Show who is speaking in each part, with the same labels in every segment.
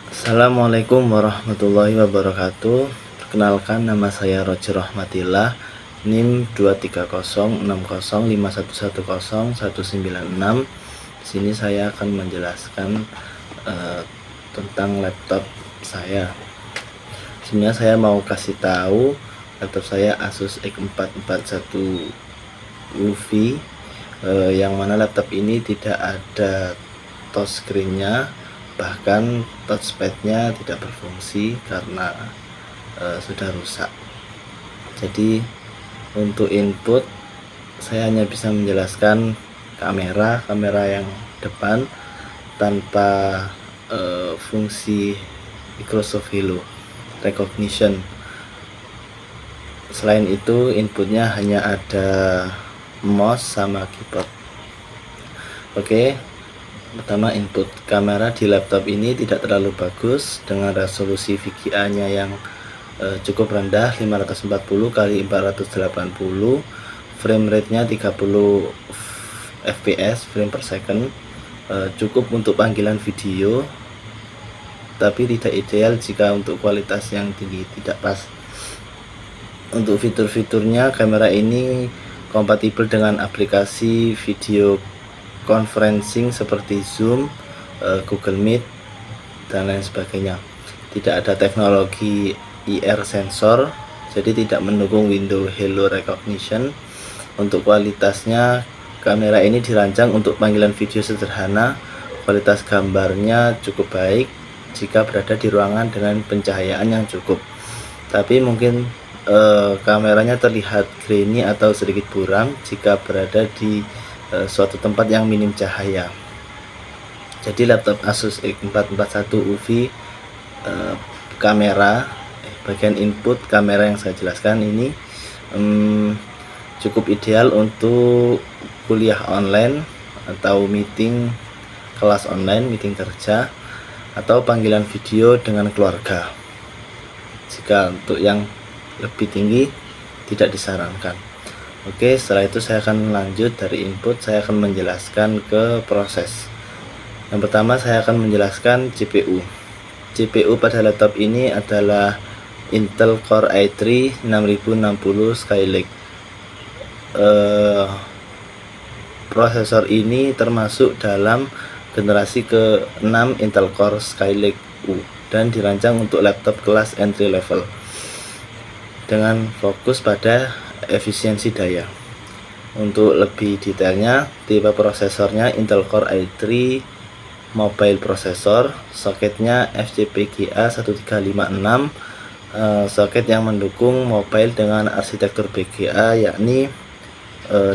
Speaker 1: Assalamualaikum warahmatullahi wabarakatuh. Perkenalkan, nama saya Roger Rahmatillah, NIM 23060511019. Di sini saya akan menjelaskan tentang laptop saya. Sebenarnya saya mau kasih tahu laptop saya Asus X441 UV, yang mana laptop ini tidak ada touchscreen-nya, bahkan touchpad-nya tidak berfungsi karena sudah rusak. Jadi untuk input saya hanya bisa menjelaskan kamera yang depan tanpa fungsi Microsoft Hello Recognition. Selain itu inputnya hanya ada mouse sama keyboard. Oke, pertama, input kamera di laptop ini tidak terlalu bagus dengan resolusi VGA nya yang cukup rendah, 540 x 480, frame rate nya 30 fps frame per second. Cukup untuk panggilan video, tapi tidak ideal jika untuk kualitas yang tinggi, tidak pas. Untuk fitur-fiturnya, kamera ini kompatibel dengan aplikasi video conferencing seperti Zoom, Google Meet, dan lain sebagainya. Tidak ada teknologi IR sensor, jadi tidak mendukung window Hello Recognition. Untuk kualitasnya, kamera ini dirancang untuk panggilan video sederhana. Kualitas gambarnya cukup baik jika berada di ruangan dengan pencahayaan yang cukup, tapi mungkin kameranya terlihat grainy atau sedikit buram jika berada di suatu tempat yang minim cahaya. Jadi laptop Asus X441 UV, bagian input kamera yang saya jelaskan ini cukup ideal untuk kuliah online atau meeting kelas online, meeting kerja, atau panggilan video dengan keluarga. Jika untuk yang lebih tinggi tidak disarankan. Oke, setelah itu saya akan lanjut dari input, saya akan menjelaskan ke proses. Yang pertama, saya akan menjelaskan CPU. CPU pada laptop ini adalah Intel Core i3 6060 Skylake. Prosesor ini termasuk dalam generasi ke-6 Intel Core Skylake U dan dirancang untuk laptop kelas entry level dengan fokus pada efisiensi daya. Untuk lebih detailnya, tipe prosesornya Intel Core i3 Mobile Processor, soketnya FCPGA 1356, soket yang mendukung mobile dengan arsitektur BGA, yakni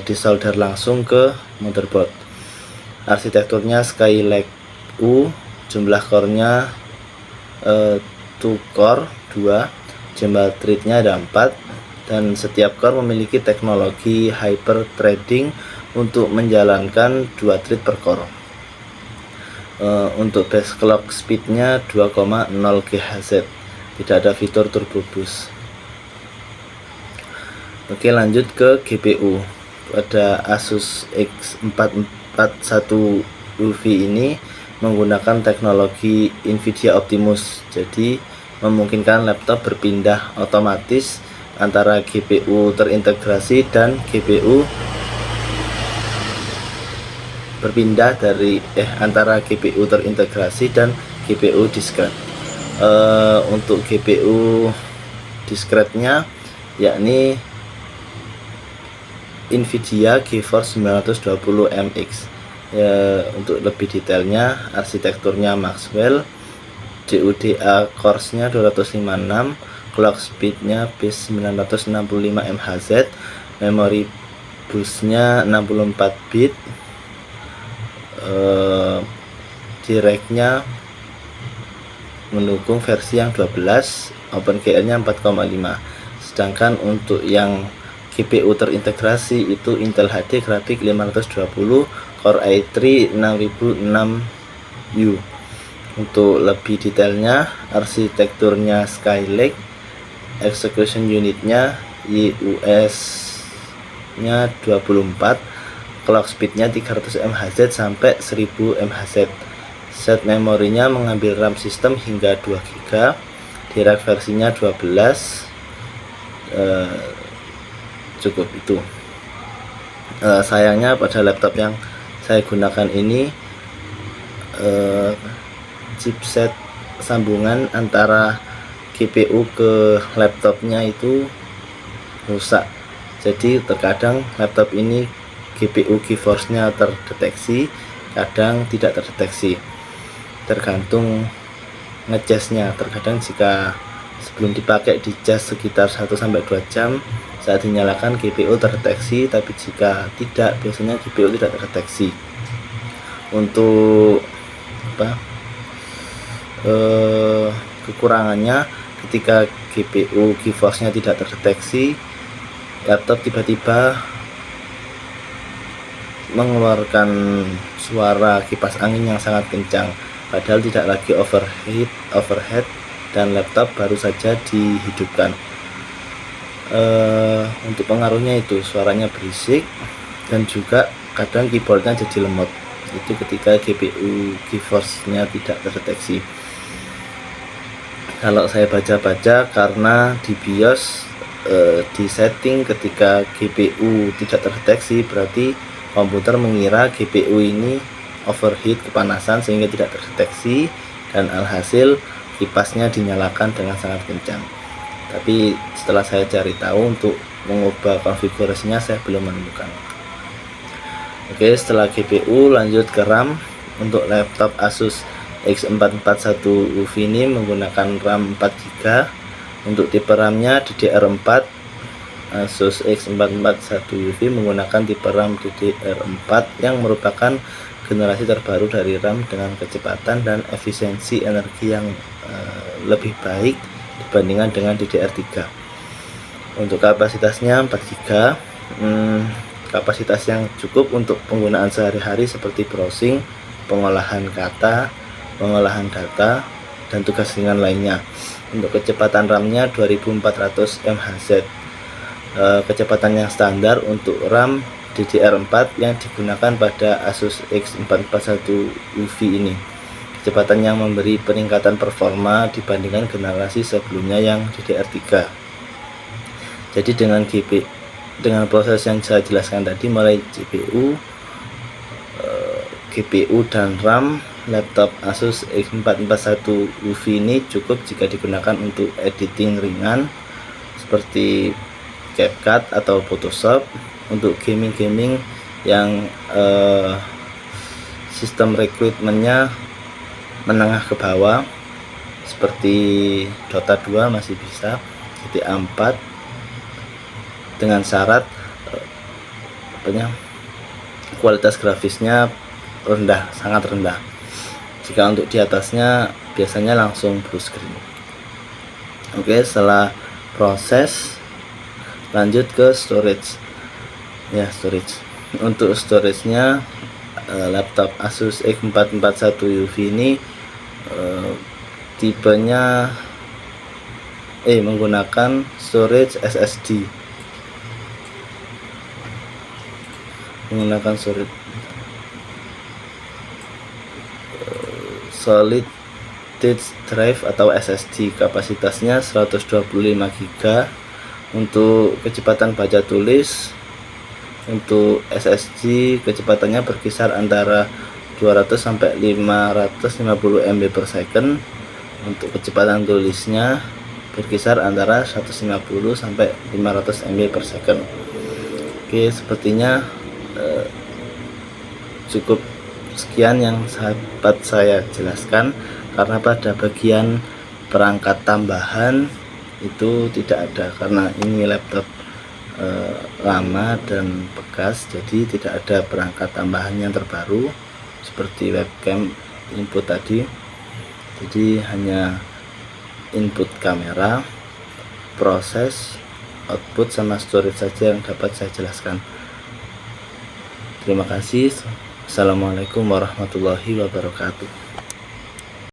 Speaker 1: disolder langsung ke motherboard. Arsitekturnya Skylake U, jumlah core-nya 2 core 2, jumlah thread-nya ada 4, dan setiap core memiliki teknologi hyper threading untuk menjalankan 2 thread per core. Untuk base clock speed-nya 2,0 GHz, tidak ada fitur turbo boost. Oke, lanjut ke GPU. Pada Asus X441 UV ini menggunakan teknologi Nvidia Optimus, jadi memungkinkan laptop berpindah otomatis antara GPU terintegrasi dan antara GPU terintegrasi dan GPU discrete. Untuk GPU discrete-nya yakni Nvidia GeForce 920 MX. Untuk lebih detailnya, arsitekturnya Maxwell, CUDA cores-nya 256, clock speed-nya base 965 MHz, memori bus-nya 64 bit, direct-nya mendukung versi yang 12, OpenGL-nya 4,5. Sedangkan untuk yang GPU terintegrasi itu Intel HD Graphics 520 Core i3 6006U. Untuk lebih detailnya, arsitekturnya Skylake, execution unitnya YUS nya 24, clock speednya 300 MHz sampai 1000 MHz. Set memorinya mengambil RAM sistem hingga 2 GB, direct versinya 12. Cukup itu. Sayangnya pada laptop yang saya gunakan ini chipset sambungan antara GPU ke laptopnya itu rusak. Jadi terkadang laptop ini GPU GeForce-nya terdeteksi, kadang tidak terdeteksi, tergantung ngecasnya. Terkadang jika sebelum dipakai dicas sekitar 1-2 jam, saat dinyalakan GPU terdeteksi, tapi jika tidak, biasanya GPU tidak terdeteksi. Untuk kekurangannya, ketika GPU GeForce-nya tidak terdeteksi, laptop tiba-tiba mengeluarkan suara kipas angin yang sangat kencang, padahal tidak lagi overhead, dan laptop baru saja dihidupkan. Untuk pengaruhnya itu suaranya berisik, dan juga kadang keyboardnya jadi lemot. Itu ketika GPU GeForce-nya tidak terdeteksi. Kalau saya baca-baca, karena di BIOS di setting ketika GPU tidak terdeteksi, berarti komputer mengira GPU ini overheat, kepanasan, sehingga tidak terdeteksi, dan alhasil kipasnya dinyalakan dengan sangat kencang. Tapi setelah saya cari tahu untuk mengubah konfigurasinya, saya belum menemukan. Oke, setelah GPU lanjut ke RAM. Untuk laptop Asus X441 UV ini menggunakan RAM 4 GB. Untuk tipe RAM-nya DDR4. Asus X441 UV menggunakan tipe RAM DDR4 yang merupakan generasi terbaru dari RAM dengan kecepatan dan efisiensi energi yang lebih baik dibandingkan dengan DDR3. Untuk kapasitasnya 4 GB, kapasitas yang cukup untuk penggunaan sehari-hari seperti browsing, pengolahan kata, pengolahan data, dan tugas ringan lainnya. Untuk kecepatan RAM-nya 2400 MHz. Kecepatan yang standar untuk RAM DDR4 yang digunakan pada Asus X441 UV ini. Kecepatan yang memberi peningkatan performa dibandingkan generasi sebelumnya yang DDR3. Jadi dengan proses yang saya jelaskan tadi, mulai GPU dan RAM, laptop Asus X441 UV ini cukup jika digunakan untuk editing ringan seperti CapCut atau Photoshop. Untuk gaming yang sistem rekrutmennya menengah ke bawah seperti Dota 2 masih bisa, GTA 4, dengan syarat kualitas grafisnya rendah, sangat rendah. Jika untuk di atasnya biasanya langsung full screen. Oke, setelah proses lanjut ke storage. Storage. Untuk storage-nya laptop Asus X441 UV ini tipenya menggunakan storage SSD. Menggunakan storage solid state drive atau SSD. Kapasitasnya 125 GB. Untuk kecepatan baca tulis, untuk SSD kecepatannya berkisar antara 200 sampai 550 MB per second. Untuk kecepatan tulisnya berkisar antara 150 sampai 500 MB per second. Oke, sepertinya cukup sekian yang dapat saya jelaskan, karena pada bagian perangkat tambahan itu tidak ada, karena ini laptop lama dan bekas, jadi tidak ada perangkat tambahan yang terbaru seperti webcam input tadi. Jadi hanya input kamera, proses, output, sama storage saja yang dapat saya jelaskan. Terima kasih. Assalamualaikum warahmatullahi wabarakatuh.